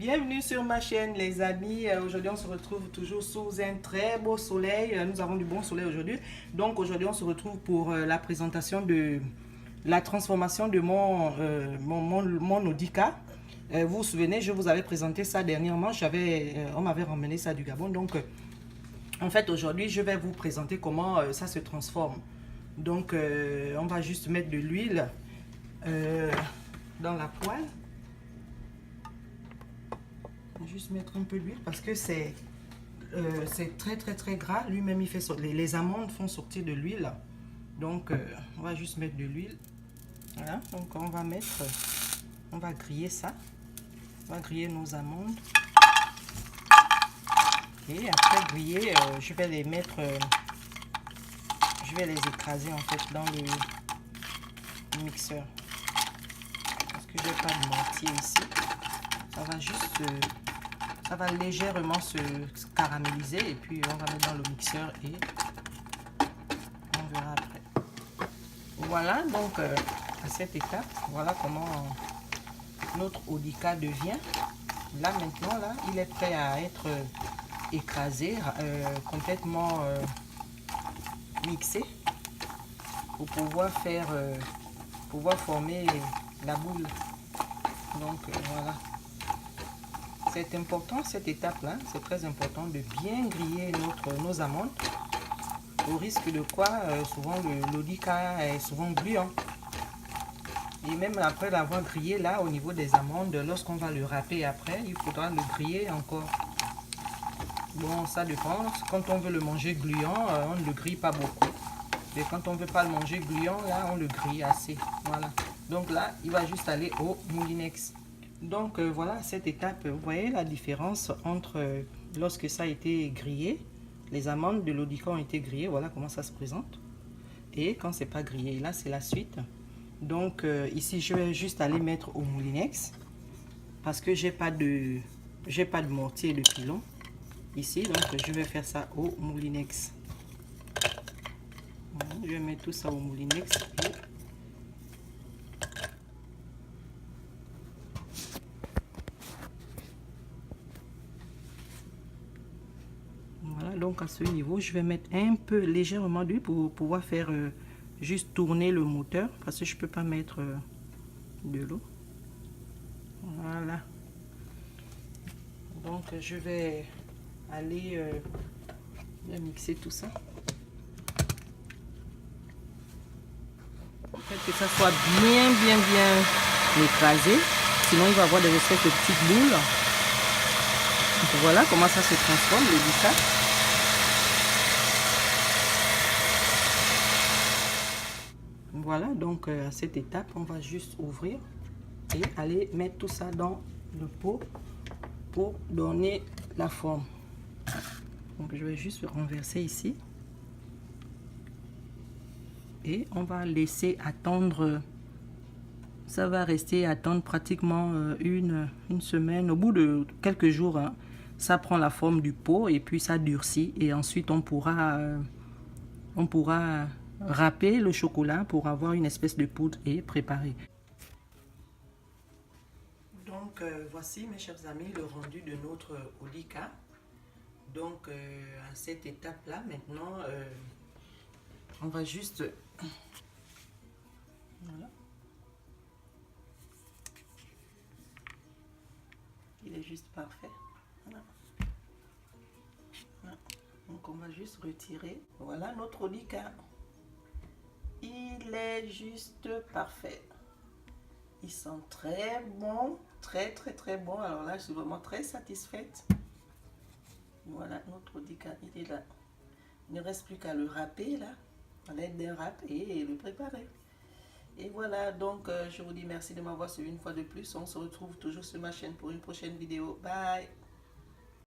Bienvenue sur ma chaîne les amis. Aujourd'hui on se retrouve toujours sous un très beau soleil. Nous avons du bon soleil aujourd'hui. Donc aujourd'hui on se retrouve pour la présentation de la transformation de mon Audica. Vous vous souvenez, je vous avais présenté ça dernièrement. On m'avait ramené ça du Gabon. Donc en fait aujourd'hui je vais vous présenter comment ça se transforme. Donc on va juste mettre de l'huile dans la poêle. Juste mettre un peu d'huile parce que c'est très gras. Lui-même il fait sortir, les amandes font sortir de l'huile. Donc on va juste mettre de l'huile. Voilà, donc on va griller ça. On va griller nos amandes. Et après griller, je vais les mettre, je vais les écraser en fait dans le mixeur. Parce que j'ai pas de mortier ici. Ça va juste ça va légèrement se caraméliser et puis on va mettre dans le mixeur et on verra après. Voilà donc à cette étape, voilà comment notre Audica devient. Là maintenant, là, il est prêt à être écrasé, complètement mixé pour pouvoir former la boule. Donc voilà. C'est important cette étape-là, c'est très important de bien griller nos amandes. Au risque de quoi, souvent l'Audica est souvent gluant. Et même après l'avoir grillé là, au niveau des amandes, lorsqu'on va le râper après, il faudra le griller encore. Bon, ça dépend. Quand on veut le manger gluant, on ne le grille pas beaucoup. Et quand on ne veut pas le manger gluant, là, on le grille assez. Voilà. Donc là, il va juste aller au moulinex. Donc voilà cette étape, vous voyez la différence entre lorsque ça a été grillé, les amandes de l'Audica ont été grillées, voilà comment ça se présente, et quand c'est pas grillé, là c'est la suite. Donc ici je vais juste aller mettre au moulinex parce que j'ai pas de mortier et de pilon ici, donc je vais faire ça au moulinex. Voilà, je vais mettre tout ça au moulinex et donc à ce niveau je vais mettre un peu légèrement d'huile pour pouvoir faire juste tourner le moteur parce que je peux pas mettre de l'eau. Voilà, donc je vais aller mixer tout ça. En fait que ça soit bien écrasé, sinon il va avoir des espèces de petites boules. Donc voilà comment ça se transforme le Audica. Voilà, donc à cette étape, on va juste ouvrir et aller mettre tout ça dans le pot pour donner la forme. Donc je vais juste renverser ici. Et on va laisser attendre. Ça va rester attendre pratiquement une semaine. Au bout de quelques jours, hein, ça prend la forme du pot et puis ça durcit. Et ensuite, on pourra râper le chocolat pour avoir une espèce de poudre et préparer. Donc voici mes chers amis le rendu de notre Audica. Donc à cette étape là maintenant on va juste voilà, il est juste parfait. Voilà. Voilà. Donc on va juste retirer. Voilà notre Audica. Il est juste parfait. Ils sont très bons, très bon. Alors là, je suis vraiment très satisfaite. Voilà, notre Audica, il est là. Il ne reste plus qu'à le râper là, à l'aide d'un râpe et le préparer. Et voilà, donc je vous dis merci de m'avoir suivi une fois de plus. On se retrouve toujours sur ma chaîne pour une prochaine vidéo. Bye!